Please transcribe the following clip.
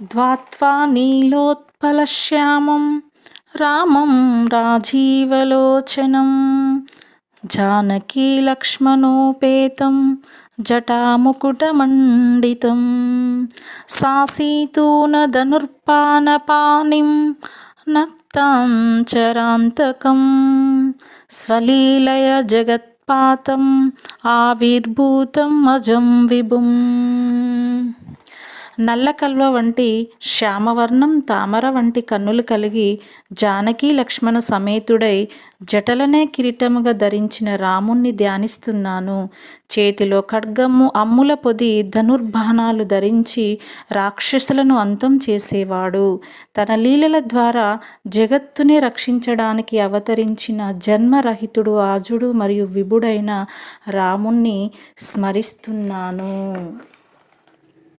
ధ్వాత్వా నీలోత్పలశ్యామం రామం రాజీవలోచనం జానకీ లక్ష్మణోపేతం జటాముకుటమండితం సాసీతూనధనుర్పానపానిం నక్తాం చరాంతకం స్వలీలయ జగత్పాతం ఆవిర్భూతం అజం విభుం. నల్లకల్వ వంటి శ్యామవర్ణం, తామర వంటి కన్నులు కలిగి జానకీ లక్ష్మణ సమేతుడై జటలనే కిరీటముగా ధరించిన రాముణ్ణి ధ్యానిస్తున్నాను. చేతిలో ఖడ్గము, అమ్ముల పొది, ధనుర్బాణాలు ధరించి రాక్షసులను అంతం చేసేవాడు. తన లీలల ద్వారా జగత్తుని రక్షించడానికి అవతరించిన జన్మరహితుడు, ఆజుడు మరియు విభుడైన రాముణ్ణి స్మరిస్తున్నాను.